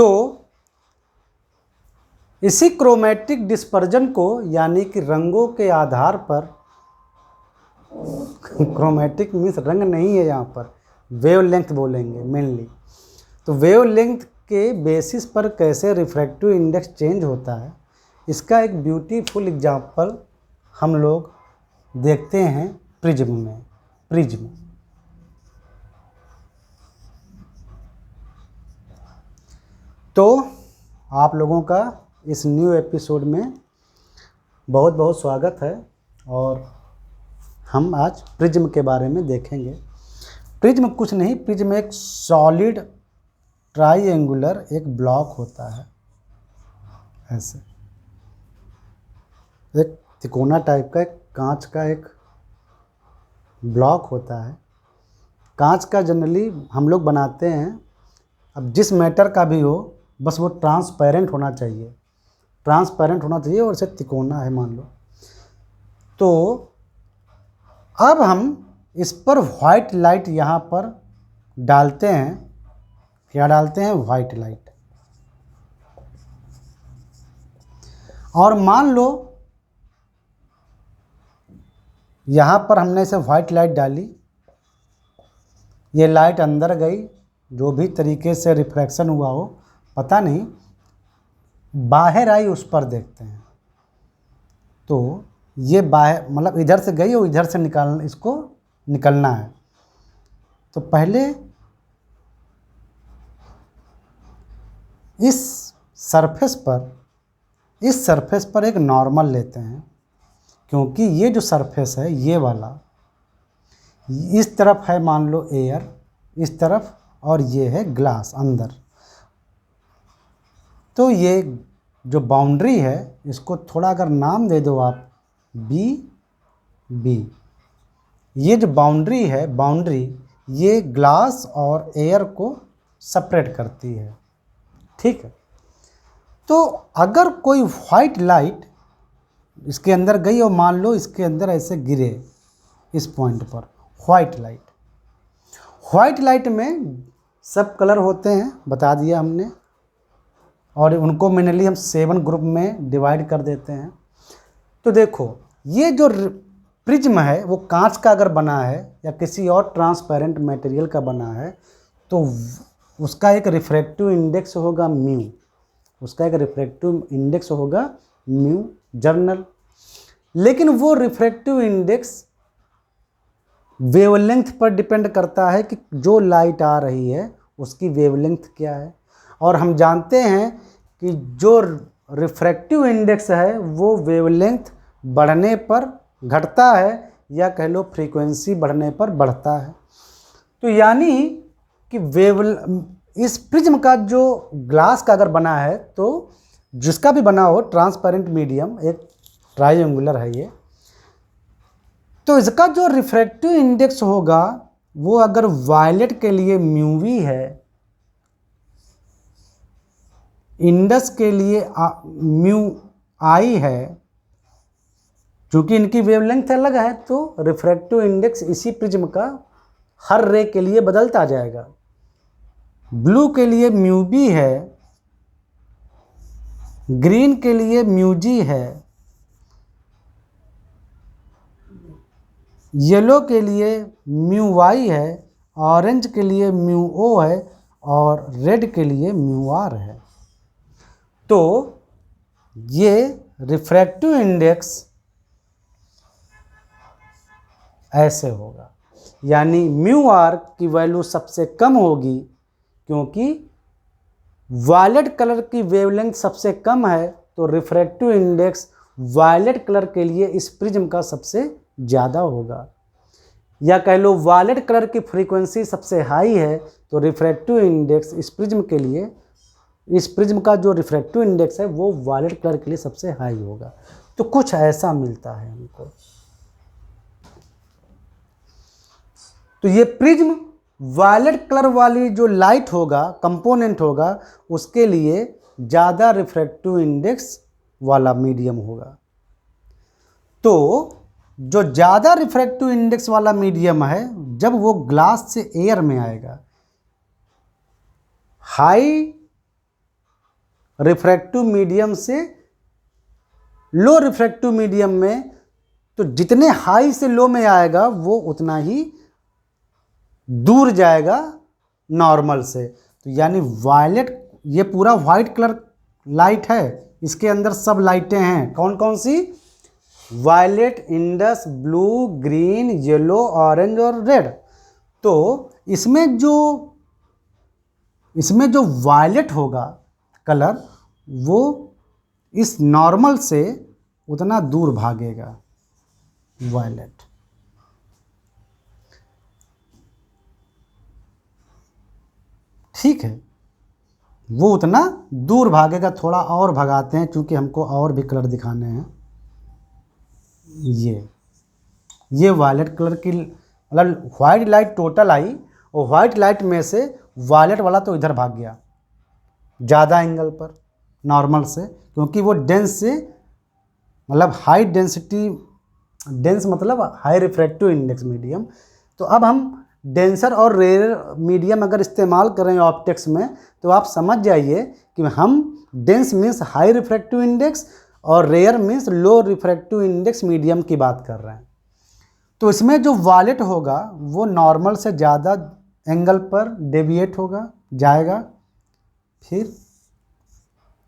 तो इसी chromatic dispersion को, यानी कि रंगों के आधार पर, क्रोमेटिक मीन्स रंग नहीं है यहाँ पर, वेवलेंथ बोलेंगे मेनली। तो वेवलेंथ के बेसिस पर कैसे रिफ्रैक्टिव इंडेक्स चेंज होता है, इसका एक ब्यूटीफुल एग्जाम्पल हम लोग देखते हैं प्रिज्म में। प्रिज्म तो आप लोगों का इस न्यू एपिसोड में बहुत बहुत स्वागत है, और हम आज प्रिज्म के बारे में देखेंगे। प्रिज्म कुछ नहीं, प्रिज्म एक सॉलिड ट्राइएंगुलर एक ब्लॉक होता है, ऐसे एक तिकोना टाइप का एक कांच का एक ब्लॉक होता है। कांच का जनरली हम लोग बनाते हैं, अब जिस मैटर का भी हो, बस वो ट्रांसपेरेंट होना चाहिए, ट्रांसपेरेंट होना चाहिए, और इसे तिकोना है मान लो। तो अब हम इस पर वाइट लाइट यहाँ पर डालते हैं। क्या डालते हैं? White light. और मान लो यहाँ पर हमने इसे वाइट लाइट डाली, ये लाइट अंदर गई, जो भी तरीके से रिफ्रैक्शन हुआ हो पता नहीं, बाहर आई, उस पर देखते हैं। तो ये बाहर मतलब इधर से गई और इधर से इसको निकलना है। तो पहले इस सरफेस पर एक नॉर्मल लेते हैं, क्योंकि ये जो सरफेस है ये वाला, इस तरफ है मान लो एयर, इस तरफ, और ये है ग्लास अंदर। तो ये जो बाउंड्री है, इसको थोड़ा अगर नाम दे दो आप, बी। ये जो बाउंड्री है, ये ग्लास और एयर को सेपरेट करती है, ठीक है। तो अगर कोई वाइट लाइट इसके अंदर गई और मान लो इसके अंदर ऐसे गिरे, इस पॉइंट पर वाइट लाइट में सब कलर होते हैं, बता दिया हमने, और उनको मेनली हम 7 ग्रुप में डिवाइड कर देते हैं। तो देखो, ये जो प्रिज्म है वो कांच का अगर बना है या किसी और ट्रांसपेरेंट मटेरियल का बना है, तो उसका एक रिफ्रैक्टिव इंडेक्स होगा म्यू, जर्नल। लेकिन वो रिफ्रैक्टिव इंडेक्स वेवलेंथ पर डिपेंड करता है कि जो लाइट आ रही है उसकी वेवलेंथ क्या है। और हम जानते हैं कि जो रिफ्रैक्टिव इंडेक्स है वो वेवलेंथ बढ़ने पर घटता है, या कह लो फ्रीक्वेंसी बढ़ने पर बढ़ता है। तो यानी कि इस प्रिज्म का जो ग्लास का अगर बना है, तो जिसका भी बना हो ट्रांसपेरेंट मीडियम, एक ट्राइएंगुलर है ये, तो इसका जो रिफ्रैक्टिव इंडेक्स होगा वो अगर वायलेट के लिए म्यूवी है, इंडस के लिए म्यू आई है, चूँकि इनकी वेवलेंथ अलग है, तो रिफ्रैक्टिव इंडेक्स इसी प्रिज्म का हर रे के लिए बदलता जाएगा। ब्लू के लिए म्यू बी है, ग्रीन के लिए म्यू जी है, येलो के लिए म्यू वाई है, ऑरेंज के लिए म्यू ओ है, और रेड के लिए म्यू आर है। तो ये रिफ्रैक्टिव इंडेक्स ऐसे होगा, यानी म्यू आर की वैल्यू सबसे कम होगी, क्योंकि वायलेट कलर की वेवलेंथ सबसे कम है, तो रिफ्रैक्टिव इंडेक्स वायलेट कलर के लिए इस प्रिज्म का सबसे ज़्यादा होगा। या कह लो वायलेट कलर की फ्रीक्वेंसी सबसे हाई है, तो रिफ्रैक्टिव इंडेक्स इस प्रिज्म का जो रिफ्रैक्टिव इंडेक्स है वो वायलेट कलर के लिए सबसे हाई होगा। तो कुछ ऐसा मिलता है हमको। तो ये प्रिज्म वायलेट कलर वाली जो लाइट होगा, कंपोनेंट होगा, उसके लिए ज़्यादा रिफ्रैक्टिव इंडेक्स वाला मीडियम होगा। तो जो ज़्यादा रिफ्रैक्टिव इंडेक्स वाला मीडियम है, जब वो ग्लास से एयर में आएगा, हाई रिफ्रैक्टिव मीडियम से लो रिफ्रैक्टिव मीडियम में, तो जितने हाई से लो में आएगा वो उतना ही दूर जाएगा नॉर्मल से। तो यानी वायलेट, ये पूरा वाइट कलर लाइट है, इसके अंदर सब लाइटें हैं। कौन कौन सी? वायलेट, इंडस, ब्लू, ग्रीन, येलो, ऑरेंज और रेड। तो इसमें जो वायलेट होगा कलर, वो इस नॉर्मल से उतना दूर भागेगा वायलेट। ठीक है, वो उतना दूर भागेगा। थोड़ा और भगाते हैं क्योंकि हमको और भी कलर दिखाने हैं। ये वायलेट कलर की, मतलब वाइट लाइट टोटल आई और वाइट लाइट में से वायलेट वाला तो इधर भाग गया ज़्यादा एंगल पर नॉर्मल से, क्योंकि वो डेंस से, मतलब हाई डेंसिटी, डेंस मतलब हाई रिफ्रैक्टिव इंडेक्स मीडियम। तो अब हम डेंसर और रेयर मीडियम अगर इस्तेमाल करें ऑप्टिक्स में, तो आप समझ जाइए कि हम dense means high refractive index और rare means low refractive index medium की बात कर रहे हैं। तो इसमें जो वायलेट होगा वो नॉर्मल से ज़्यादा एंगल पर डेविएट होगा, जाएगा। फिर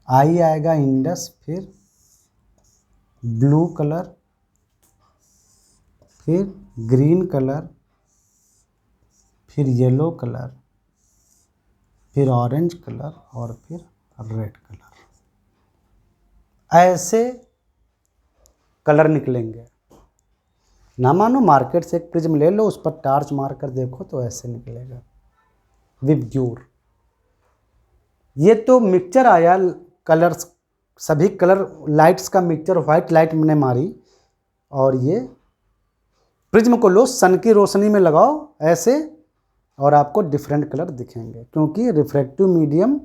आई आएगा इंडस, फिर ब्लू कलर, फिर ग्रीन कलर, फिर येलो कलर, फिर ऑरेंज कलर और फिर रेड कलर। ऐसे कलर निकलेंगे। ना मानो मार्केट से एक प्रिज्म ले लो, उस पर टार्च मार कर देखो तो ऐसे निकलेगा विब्ग्योर। ये तो मिक्सचर आया कलर्स, सभी कलर लाइट्स का मिक्सचर। वाइट लाइट मैंने मारी और ये प्रिज्म को लो, सन की रोशनी में लगाओ ऐसे, और आपको डिफरेंट कलर दिखेंगे, क्योंकि रिफ्रैक्टिव मीडियम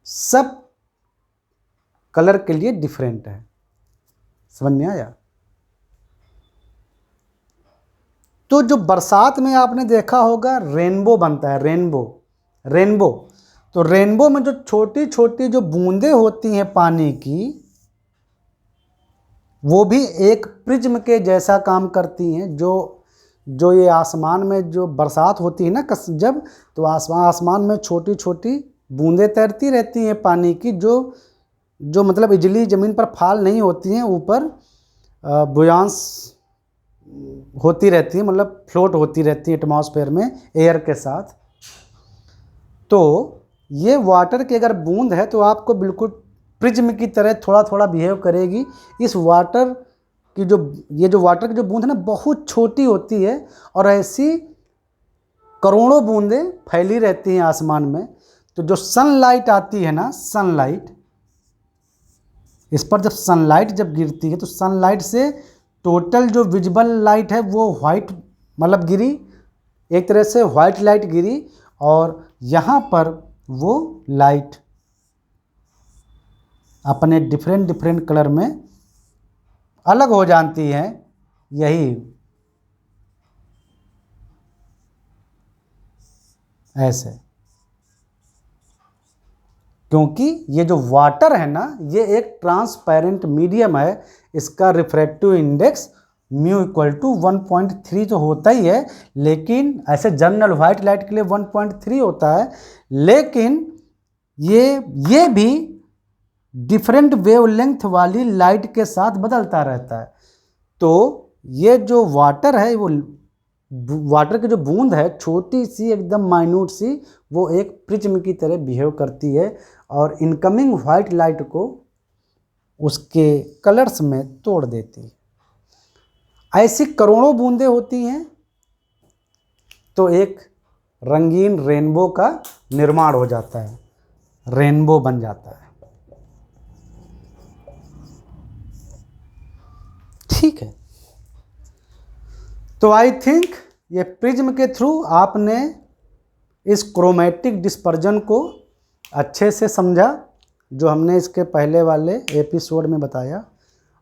सब कलर के लिए डिफरेंट है। समझ में आया? तो जो बरसात में आपने देखा होगा रेनबो बनता है, रेनबो। तो रेनबो में जो छोटी छोटी जो बूंदें होती हैं पानी की, वो भी एक प्रिज्म के जैसा काम करती हैं। जो ये आसमान में जो बरसात होती है ना जब, तो आसमान में छोटी छोटी बूंदें तैरती रहती हैं पानी की, जो मतलब इजली ज़मीन पर फॉल नहीं होती हैं, ऊपर बुयांस होती रहती है, मतलब फ्लोट होती रहती है एटमॉस्फेयर में एयर के साथ। तो ये वाटर की अगर बूंद है तो आपको बिल्कुल प्रिज्म की तरह थोड़ा थोड़ा बिहेव करेगी। इस वाटर की ये जो वाटर की जो बूंद है ना, बहुत छोटी होती है और ऐसी करोड़ों बूंदें फैली रहती हैं आसमान में। तो जो सनलाइट आती है ना, सनलाइट, इस पर जब सनलाइट जब गिरती है तो सनलाइट से टोटल जो विजिबल लाइट है वो वाइट, मतलब गिरी, एक तरह से वाइट लाइट गिरी, और यहाँ पर वो लाइट अपने डिफरेंट डिफरेंट कलर में अलग हो जाती हैं। यही ऐसे, क्योंकि ये जो वाटर है ना, ये एक ट्रांसपेरेंट मीडियम है। इसका refractive index mu equal to 1.3 तो होता ही है, लेकिन ऐसे जनरल वाइट लाइट के लिए 1.3 होता है, लेकिन ये भी डिफरेंट वेवलेंथ वाली लाइट के साथ बदलता रहता है। तो ये जो वाटर है, वो वाटर की जो बूंद है छोटी सी एकदम माइन्यूट सी, वो एक प्रिज्म की तरह बिहेव करती है और इनकमिंग वाइट लाइट को उसके कलर्स में तोड़ देती है। ऐसी करोड़ों बूंदें होती हैं तो एक रंगीन रेनबो का निर्माण हो जाता है, रेनबो बन जाता है। ठीक है, तो आई थिंक ये प्रिज्म के थ्रू आपने इस क्रोमेटिक डिस्पर्जन को अच्छे से समझा, जो हमने इसके पहले वाले एपिसोड में बताया।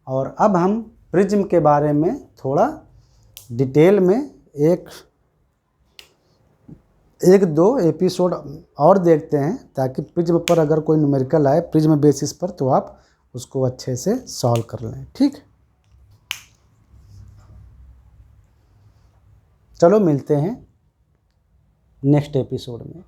और अब हम प्रिज्म के बारे में थोड़ा डिटेल में एक एक दो एपिसोड और देखते हैं ताकि प्रिज्म पर अगर कोई न्यूमेरिकल आए प्रिज्म बेसिस पर तो आप उसको अच्छे से सॉल्व कर लें। ठीक, चलो मिलते हैं नेक्स्ट एपिसोड में।